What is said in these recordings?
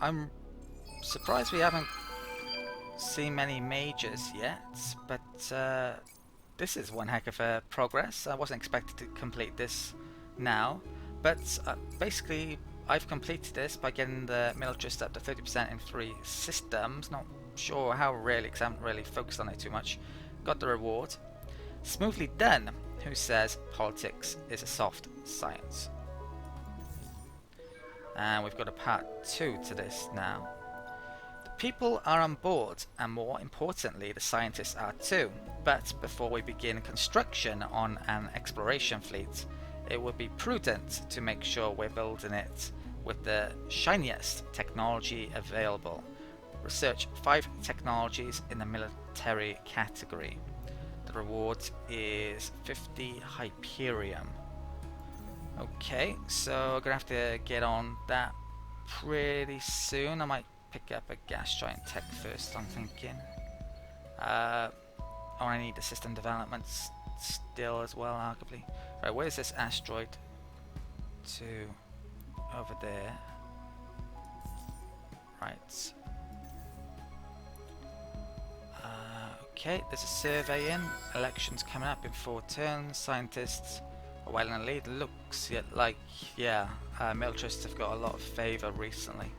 I'm surprised we haven't seen many majors yet, but this is one heck of a progress. I wasn't expected to complete this now, but basically I've completed this by getting the militarist up to 30% in 3 systems. Not sure how really, because I haven't really focused on it too much. Got the reward. Smoothly done. Who says politics is a soft science? And we've got a part 2 to this now. The people are on board, and more importantly, the scientists are too. But before we begin construction on an exploration fleet, it would be prudent to make sure we're building it with the shiniest technology available. Research 5 technologies in the military category. The reward is 50 Hyperium. Okay, so I'm gonna have to get on that pretty soon. I might pick up a gas giant tech first, I'm thinking. Or I need the system development still as well, arguably. Right, where's this asteroid? To over there. Right. Okay, there's a survey in. Elections coming up in 4 turns. Scientists are well in the lead. Looks like, yeah, militarists have got a lot of favour recently.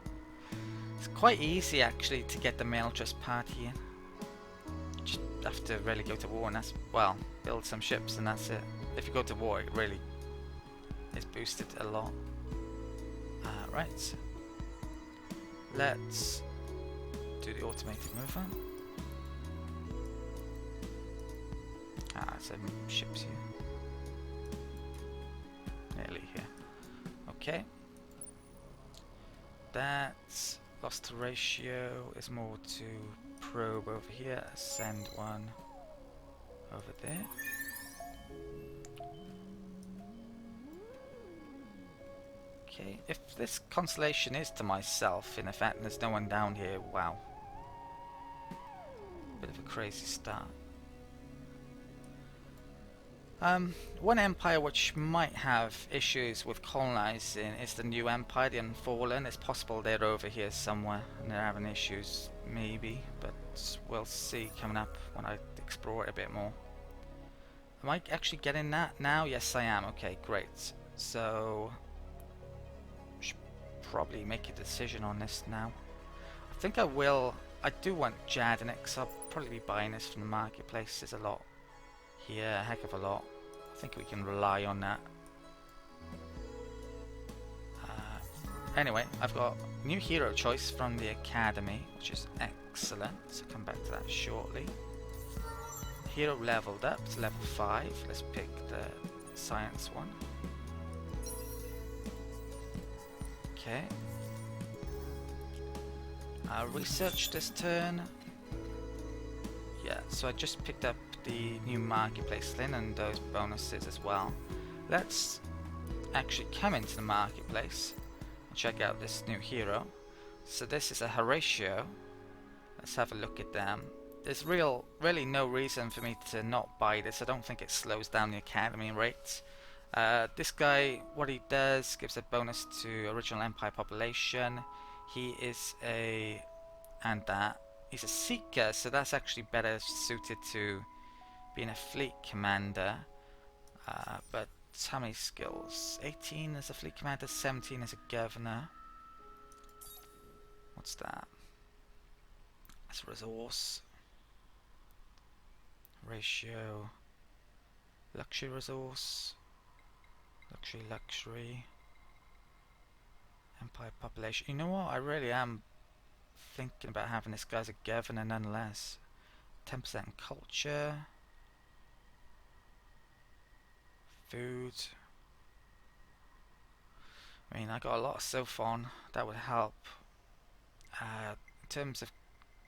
It's quite easy actually to get the militarist party in. Just have to really go to war, and that's, well, build some ships and that's it. If you go to war, it really is boosted a lot. Right. Let's do the automated movement. Some ships here. Nearly here. Okay. That's lost to Horatio is more to probe over here. Send one over there. Okay, if this constellation is to myself, in effect, there's no one down here, wow. Bit of a crazy start. One empire which might have issues with colonizing is the new empire, the Unfallen. It's possible they're over here somewhere and they're having issues, maybe, but we'll see coming up when I explore it a bit more. Am I actually getting that now? Yes, I am. Okay, great. So should probably make a decision on this now. I think I will. I do want Jad in it because I'll probably be buying this from the marketplace. There's a lot here, a heck of a lot. I think we can rely on that. Anyway, I've got new hero choice from the academy, which is excellent. So I'll come back to that shortly. Hero leveled up to level 5. Let's pick the science one. Okay. Research this turn. Yeah, so I just picked up the new marketplace link and those bonuses as well. Let's actually come into the marketplace and check out this new hero. So this is a Horatio. Let's have a look at them. There's really no reason for me to not buy this. I don't think it slows down the academy rates. This guy, what he does, gives a bonus to original empire population. He is a, and that, he's a seeker, so that's actually better suited to being a fleet commander. But how many skills? 18 as a fleet commander, 17 as a governor. What's that? That's a resource. Ratio. Luxury resource. Luxury. Empire population. You know what? I really am thinking about having this guy as a governor nonetheless. 10% culture. Food. I mean, I got a lot of Sophon. That would help. In terms of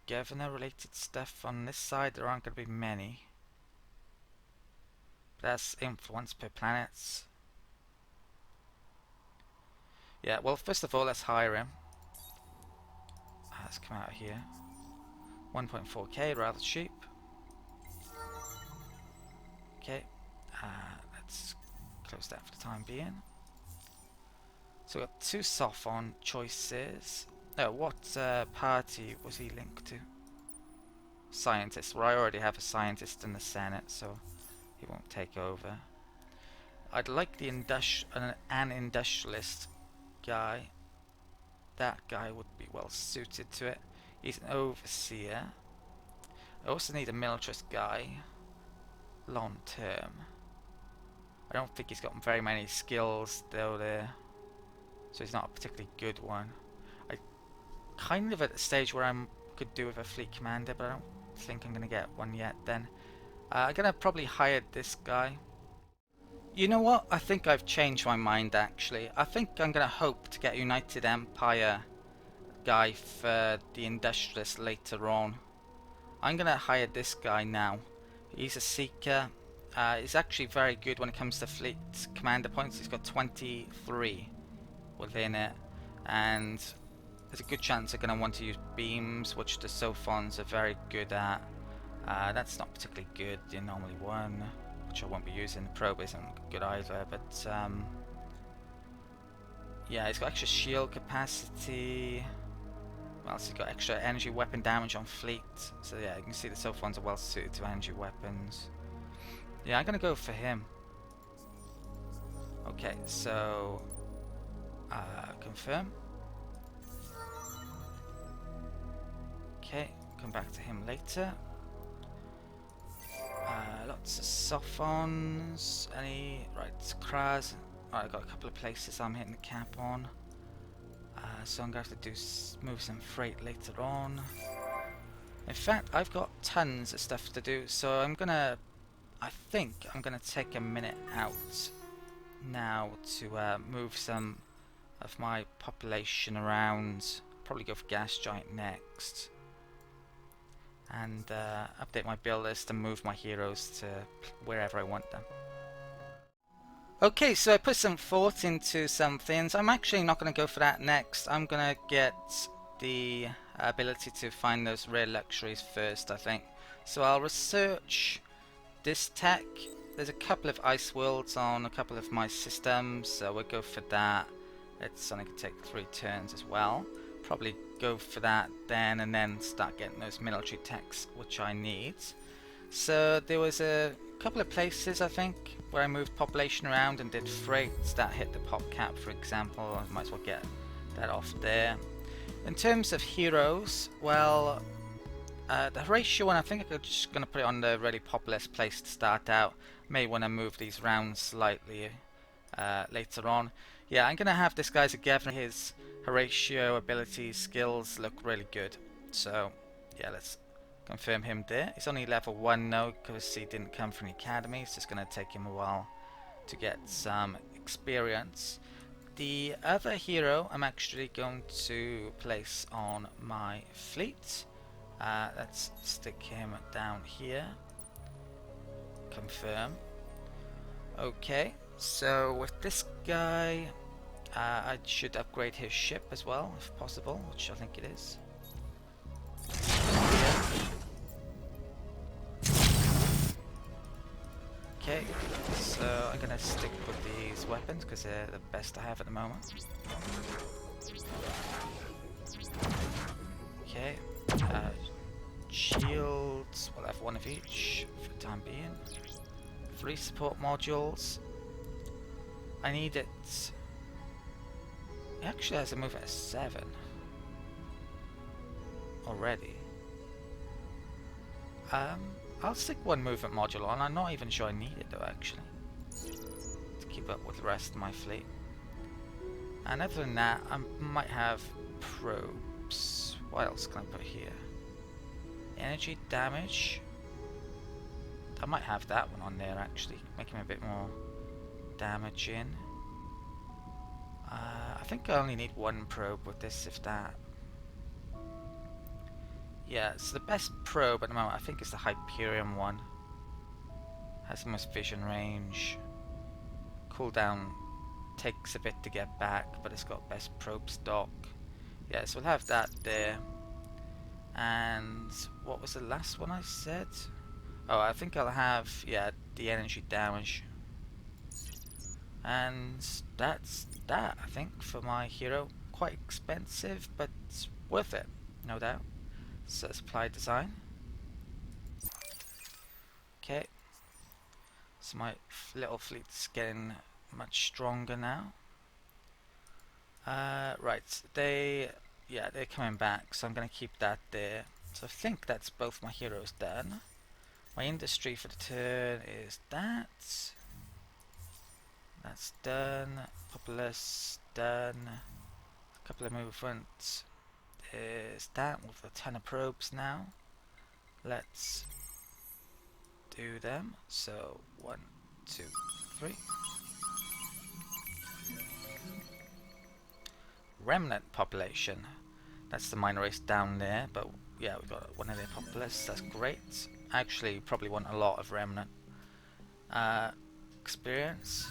governor related stuff on this side, there aren't going to be many. But that's influence per planets. Yeah, well, first of all, let's hire him. Let's come out of here. 1.4k, rather cheap. Okay, let's close that for the time being. So we've got 2 Sophon choices. What party was he linked to? Scientist. Well, I already have a scientist in the Senate, so he won't take over. I'd like the an industrialist guy. That guy would be well suited to it. He's an overseer. I also need a militarist guy. Long term. I don't think he's got very many skills though there. So he's not a particularly good one. I kind of at the stage where I could do with a fleet commander, but I don't think I'm going to get one yet then. I'm going to probably hire this guy. You know what? I think I've changed my mind actually. I think I'm going to hope to get a United Empire guy for the industrialist later on. I'm going to hire this guy now. He's a seeker. He's actually very good when it comes to fleet commander points. He's got 23 within it, and there's a good chance they're going to want to use beams, which the Sophons are very good at. That's not particularly good, the anomaly 1, which I won't be using. The probe isn't good either, but yeah, he's got extra shield capacity. Well, he's got extra energy weapon damage on fleet. So yeah, you can see the Sophons are well suited to energy weapons. Yeah, I'm gonna go for him. Okay, so confirm. Okay, come back to him later. Lots of Sophons. Right, Kraz. Alright, I've got a couple of places I'm hitting the cap on. So I'm going to have to move some freight later on. In fact, I've got tons of stuff to do, so I think I'm gonna take a minute out now to move some of my population around. Probably go for gas giant next. And update my build list and move my heroes to wherever I want them. Okay, so I put some thought into some things. I'm actually not going to go for that next. I'm going to get the ability to find those rare luxuries first, I think. So I'll research this tech. There's a couple of ice worlds on a couple of my systems, so we'll go for that. It's only going to take 3 turns as well. Probably go for that then, and then start getting those military techs which I need. So there was a couple of places, I think, where I moved population around and did freights that hit the pop cap, for example. I might as well get that off there. In terms of heroes, well, the Horatio one, I think I'm just going to put it on the really populous place to start out. May want to move these around slightly later on. Yeah, I'm going to have this guy together. His Horatio abilities, skills look really good. So, yeah, let's confirm him there. He's only level 1 now because he didn't come from the academy. It's just going to take him a while to get some experience. The other hero I'm actually going to place on my fleet. Let's stick him down here. Confirm. Okay, so with this guy, I should upgrade his ship as well, if possible, which I think it is. Okay, so I'm gonna stick with these weapons because they're the best I have at the moment. Okay, shields, we'll have 1 of each for the time being. 3 support modules. I need it. It actually has a move at 7 already. I'll stick 1 movement module on. I'm not even sure I need it though, actually, to keep up with the rest of my fleet. And other than that, I might have probes. What else can I put here? Energy damage. I might have that one on there actually, make him a bit more damaging. I think I only need 1 probe with this, if that. Yeah, so the best probe at the moment I think is the Hyperion one. Has the most vision range. Cooldown takes a bit to get back, but it's got best probe stock. Yeah, so we'll have that there. And what was the last one I said? Oh, I think I'll have, yeah, the energy damage. And that's that, I think, for my hero. Quite expensive, but worth it, no doubt. So supply design. Okay, so my little fleet's getting much stronger now. Right, they're coming back, so I'm going to keep that there. So I think that's both my heroes done. My industry for the turn is that. That's done. Populace done. A couple of movements. Is that with a ton of probes now. Let's do them. So 1, 2, 3. Remnant population. That's the minor race down there, but yeah, we've got one of their populace. That's great. Actually, probably want a lot of remnant experience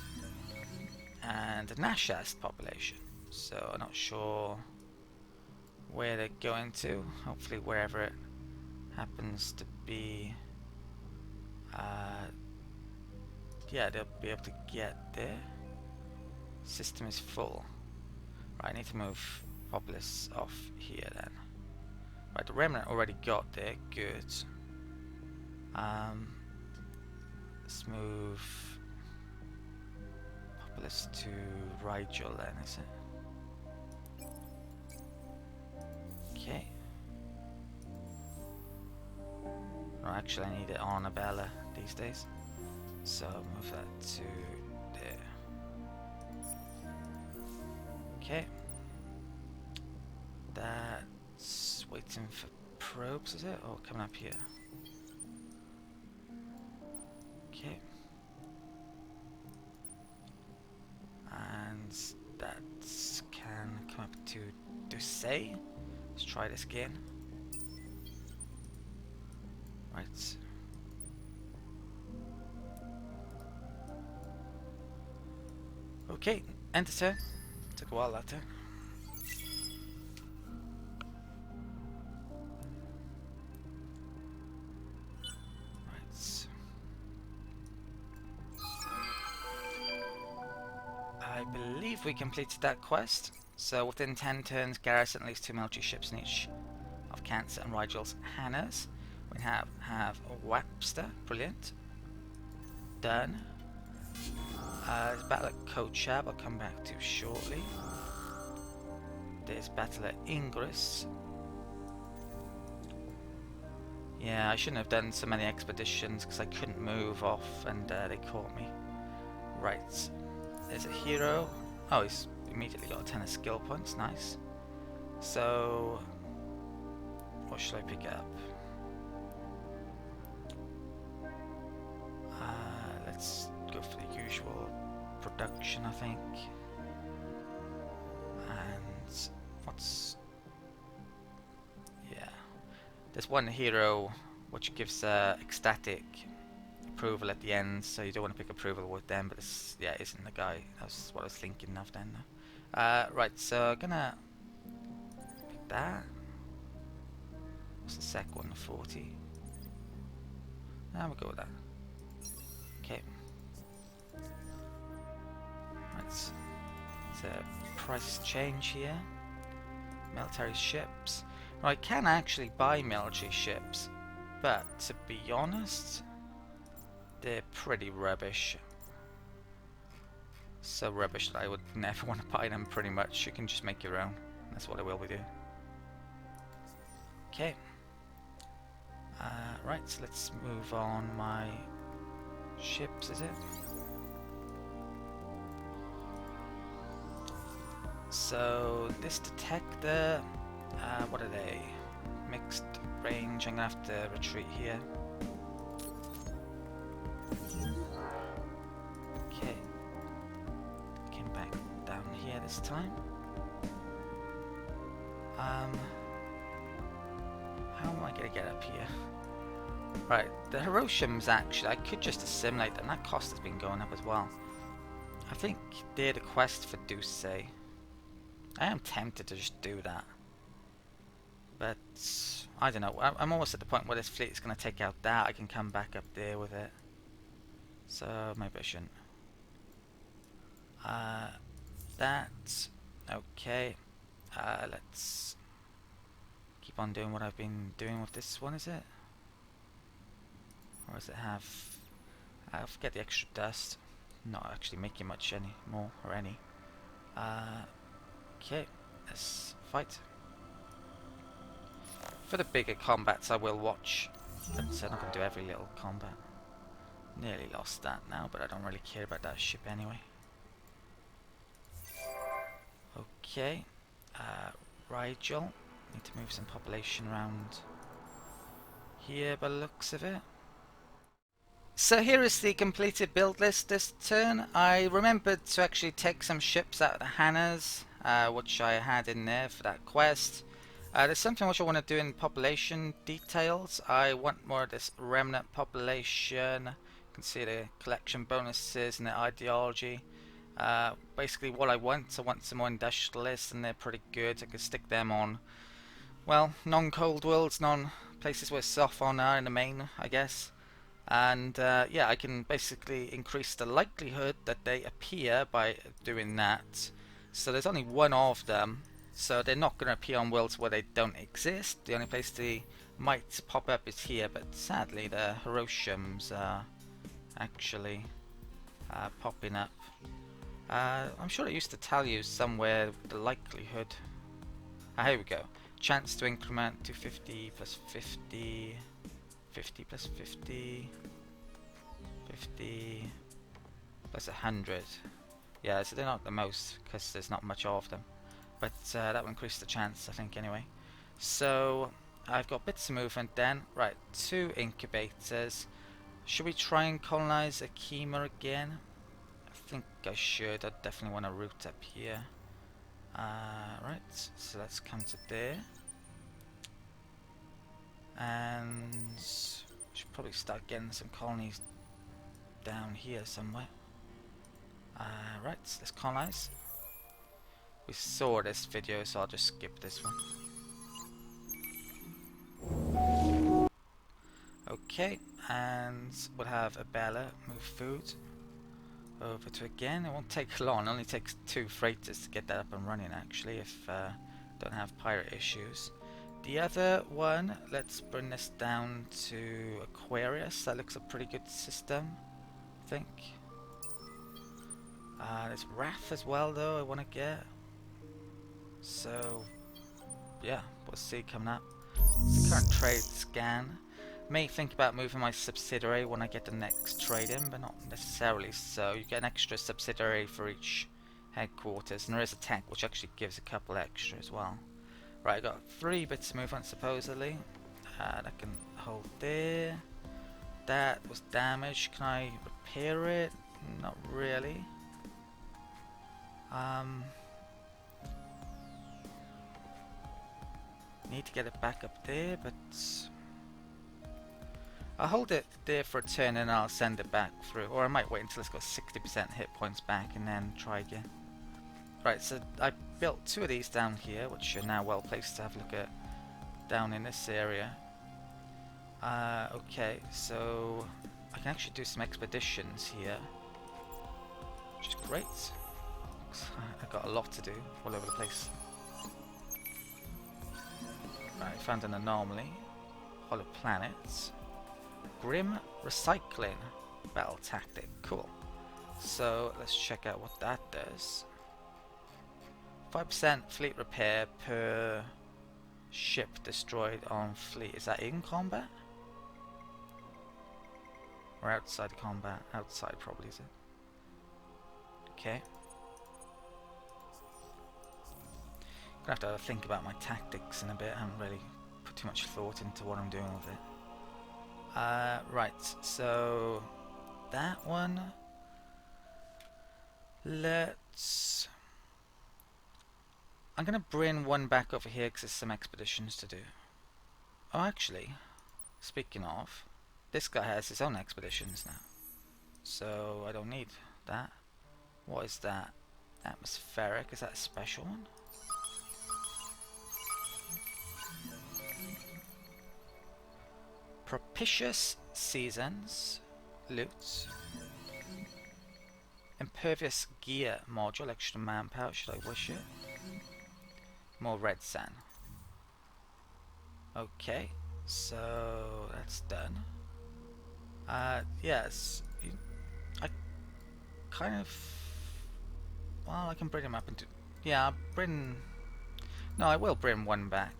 and a Nashast population. So I'm not sure where they're going to. Hopefully, wherever it happens to be. Yeah, they'll be able to get there. System is full. Right, I need to move populace off here then. Right, the remnant already got there. Good. Let's move populace to Rigel then, is it? Okay. No, actually I need it on Abella these days. So move that to there. Okay. That's waiting for probes, is it? Oh, coming up here. Okay. And that can come up to Doucet. Let's try this again. Right. Okay, end of turn. Took a while that turn. Right. I believe we completed that quest. So within 10 turns, garrison at least 2 military ships in each of Cancer and Rigel's Hannahs. We have a Wapster, brilliant. Done. There's battle at Kochab, I'll come back to shortly. There's battle at Ingris. Yeah, I shouldn't have done so many expeditions because I couldn't move off and they caught me. Right, there's a hero. Oh, he's immediately got a 10 of skill points, nice. So, what should I pick up? Let's go for the usual production, I think. And what's... yeah. There's one hero which gives ecstatic approval at the end, so you don't want to pick approval with them, but it's, yeah, it isn't the guy. That's what I was thinking of then. Right, so I'm gonna pick that. What's the sec one? 40. We'll go with that. Okay. Right. So price change here. Military ships. Now I can actually buy military ships, but to be honest, they're pretty rubbish. So rubbish that I would never want to buy them pretty much. You can just make your own. That's what I will be doing. Okay. Right, so let's move on my ships, is it? So this detector, what are they? Mixed range. I'm gonna have to retreat here. Okay, came back down here this time. How am I gonna get up here? Right, the Hiroshim's actually, I could just assimilate them. That cost has been going up as well. I think they're the quest for Doucet. I am tempted to just do that. But, I don't know. I'm almost at the point where this fleet is going to take out that. I can come back up there with it. So, maybe I shouldn't. That. Okay. Let's keep on doing what I've been doing with this one, is it? Or does it have... I forget the extra dust. Not actually making much any more or any. Okay, let's fight. For the bigger combats I will watch, but I'm not going to do every little combat. Nearly lost that now, but I don't really care about that ship anyway. Okay, Rigel. Need to move some population around here by the looks of it. So here is the completed build list this turn. I remembered to actually take some ships out of the hangars, which I had in there for that quest. There's something which I want to do in population details. I want more of this remnant population. You can see the collection bonuses and the ideology. Basically what I want some more industrialists, and they're pretty good. I can stick them on, well, non-cold worlds, non-places where Sophon are in the main, I guess. And yeah, I can basically increase the likelihood that they appear by doing that. So there's only one of them, so they're not going to appear on worlds where they don't exist. The only place they might pop up is here, but sadly the Horatiums are actually popping up. I'm sure it used to tell you somewhere the likelihood. Here we go. Chance to increment to 50 plus 50, 50 plus 50, 50 plus 100. Yeah, so they're not the most because there's not much of them. But that will increase the chance, I think, anyway. So I've got bits of movement then. Right, 2 incubators. Should we try and colonize Akima again? I think I should. I definitely want a route up here. Right, so let's come to there. And should probably start getting some colonies down here somewhere. Right, let's colonize. We saw this video, so I'll just skip this one. Okay, and we'll have Abella move food over to again. It won't take long. It only takes 2 freighters to get that up and running, actually, if don't have pirate issues. The other one, let's bring this down to Aquarius. That looks a pretty good system, I think. There's Wrath as well, though, I want to get. So, yeah, we'll see coming up. Current trade scan. May think about moving my subsidiary when I get the next trade in, but not necessarily so. You get an extra subsidiary for each headquarters, and there is a tech which actually gives a couple extra as well. Right, I got 3 bits of movement supposedly. That can hold there. That was damaged. Can I repair it? Not really. Need to get it back up there, but I'll hold it there for a turn and I'll send it back through. Or I might wait until it's got 60% hit points back and then try again. Right, so I built 2 of these down here, which are now well placed to have a look at down in this area. Okay, so I can actually do some expeditions here, which is great. I've got a lot to do all over the place. Right, found an anomaly. Hollow planets. Grim recycling. Battle tactic. Cool. So let's check out what that does. 5% fleet repair per ship destroyed on fleet. Is that in combat? Or outside combat? Outside probably, is it? Okay. Gonna have to think about my tactics in a bit. I haven't really put too much thought into what I'm doing with it. Right, so that one. Let's... I'm gonna bring one back over here because there's some expeditions to do. Oh, actually, speaking of, this guy has his own expeditions now, so I don't need that. What is that? Atmospheric, is that a special one? Propitious seasons, loot, impervious gear module, extra manpower, should I wish it? More red sand. Okay, so that's done. Yes, I kind of. Well, I can bring him up into. Yeah, bring. No, I will bring one back.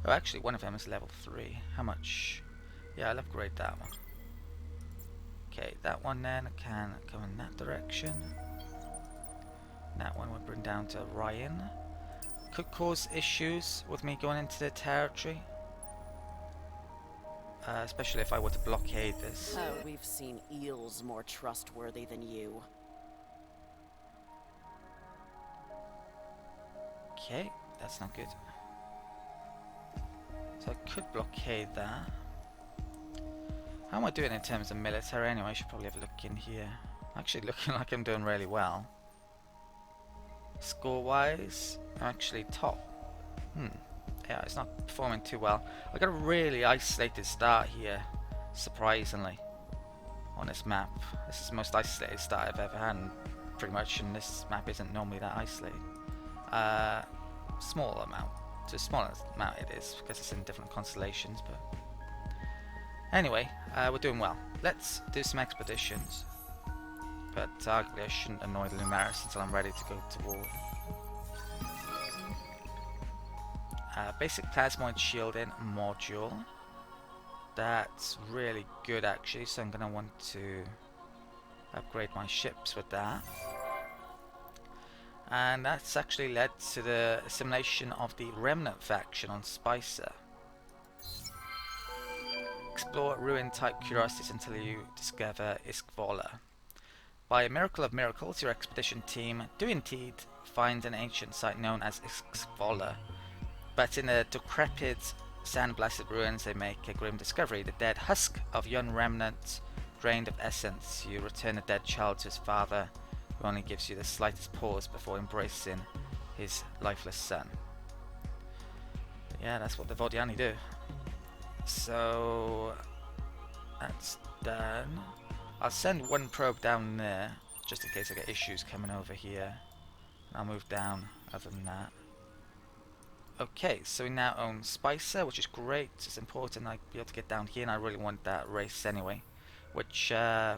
Oh, actually, one of them is level 3. How much? Yeah, I'll upgrade that one. Okay, that one then can go in that direction. That one would bring down to Ryan. Could cause issues with me going into the territory. Especially if I were to blockade this. Oh, we've seen eels more trustworthy than you. Okay, that's not good. So I could blockade that. How am I doing in terms of military anyway? I should probably have a look in here. Actually looking like I'm doing really well. Score wise, I'm actually top. Yeah, it's not performing too well. I got a really isolated start here, surprisingly, on this map. This is the most isolated start I've ever had, pretty much, and this map isn't normally that isolated. Small amount. To a small amount it is, because it's in different constellations, but... Anyway, we're doing well. Let's do some expeditions. But arguably I shouldn't annoy the Lumaris until I'm ready to go to war. Basic plasmoid shielding module. That's really good actually, so I'm going to want to upgrade my ships with that. And that's actually led to the assimilation of the Remnant faction on Spicer. Explore ruin type curiosities until you discover Iskvola. By a miracle of miracles, your expedition team do indeed find an ancient site known as Iskvola. But in the decrepit, sand-blasted ruins, they make a grim discovery. The dead husk of young Remnant, drained of essence. You return the dead child to his father, who only gives you the slightest pause before embracing his lifeless son. Yeah, that's what the Vodiani do. So that's done. I'll send one probe down there, just in case I get issues coming over here. I'll move down other than that. Okay, so we now own Spicer, which is great. It's important I be able to get down here, and I really want that race anyway. Which I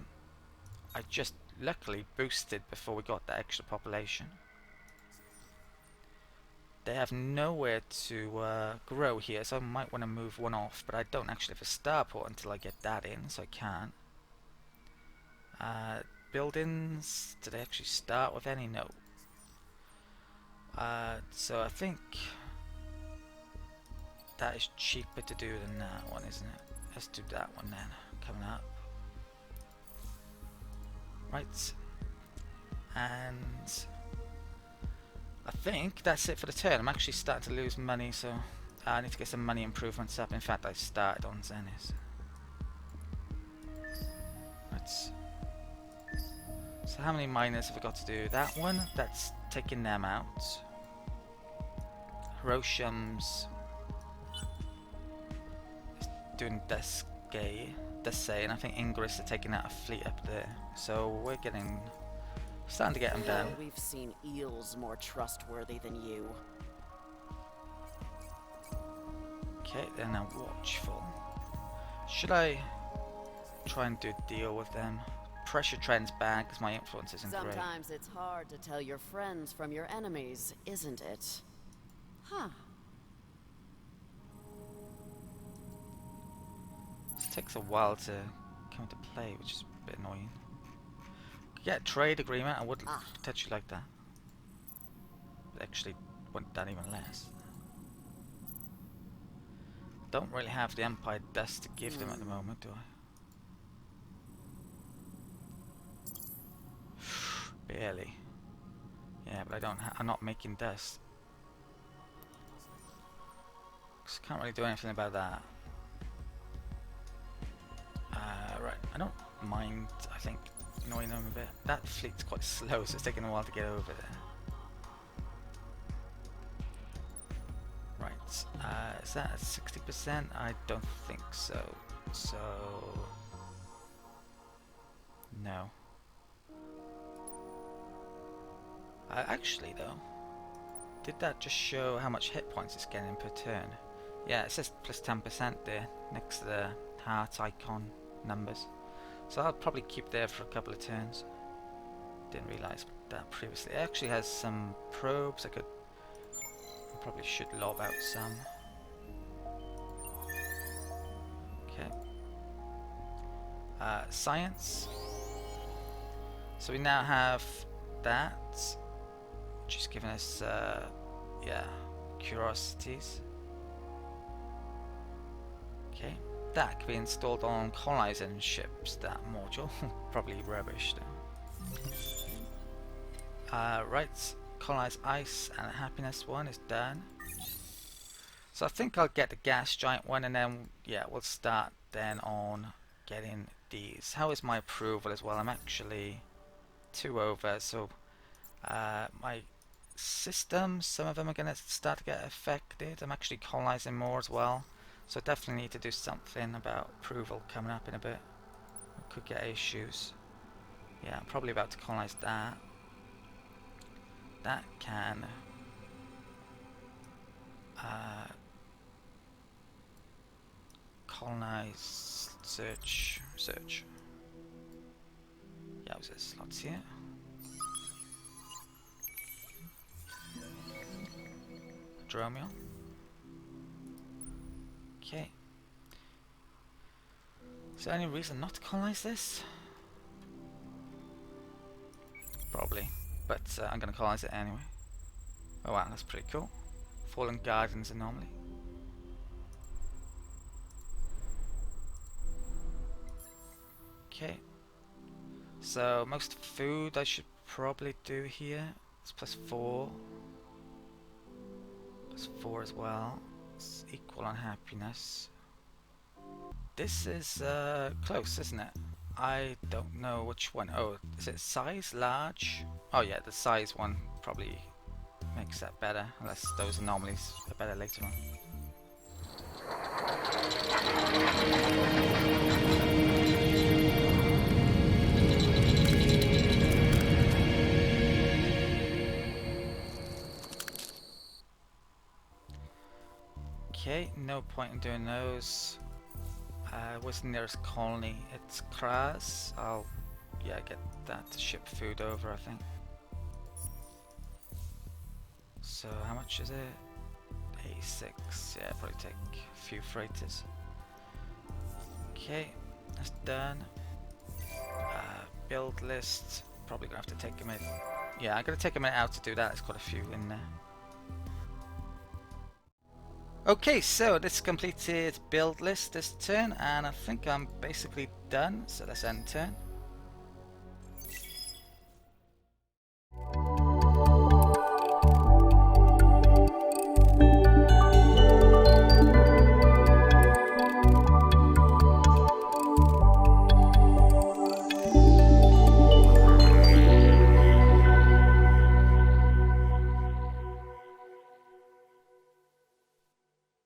just luckily boosted before we got that extra population. They have nowhere to grow here, so I might want to move one off, but I don't actually have a starport until I get that in, so I can't. Buildings, do they actually start with any? No. So I think that is cheaper to do than that one, isn't it? Let's do that one then, coming up. Right. And I think that's it for the turn. I'm actually starting to lose money, so I need to get some money improvements up. In fact, I started on Zenith. Right. So how many miners have we got to do? That one, that's taking them out. Hiroshim's doing Desay, and I think Ingress are taking out a fleet up there. So we're starting to get them done. We've seen eels more trustworthy than you. Okay, they're now watchful. Should I try and do a deal with them? Pressure trend's bad because my influence isn't great. Sometimes it's hard to tell your friends from your enemies, isn't it? Huh. This takes a while to come into play, which is a bit annoying. Yeah, trade agreement, I would potentially like that. But actually want that even less. Don't really have the Empire dust to give them at the moment, do I? Barely. Yeah, but I'm not making dust. So can't really do anything about that. Right, I don't mind, I think, annoying them a bit. That fleet's quite slow, so it's taking a while to get over there. Right, is that at 60%? I don't think so. So... no. Actually though, did that just show how much hit points it's getting per turn? Yeah, it says plus 10% there next to the heart icon numbers. So I'll probably keep there for a couple of turns. Didn't realise that previously. It actually has some probes. I probably should lob out some. Okay. Science. So we now have that, which is giving us, yeah, curiosities. Okay, that can be installed on colonizing ships, that module. Probably rubbish though. Right, colonize ice and happiness one is done. So I think I'll get the gas giant one, and then, yeah, we'll start then on getting these. How is my approval as well? I'm actually 2 over, so my systems, some of them are going to start to get affected. I'm actually colonizing more as well, so definitely need to do something about approval coming up in a bit. We could get issues. Yeah, I'm probably about to colonize that. That can colonize, search. Yeah, was there slots here? Dromio. Okay. Is there any reason not to colonize this? Probably, but I'm going to colonize it anyway. Oh wow, that's pretty cool. Fallen Gardens anomaly. Okay. So most food I should probably do here. It's +4. +4 as well. It's equal on happiness. This is close, isn't it? I don't know which one. Oh, is it size? Large? Oh yeah, the size one probably makes that better, unless those anomalies are better later on. Okay, no point in doing those. What's the nearest colony? It's Kras. I'll, yeah, get that to ship food over, I think. So how much is it? 86. Yeah, probably take a few freighters. Okay, that's done. Build list. Probably gonna have to take a minute. Yeah, I'm gonna take a minute out to do that. There's quite a few in there. Okay, so this completed build list this turn, and I think I'm basically done. So let's end turn.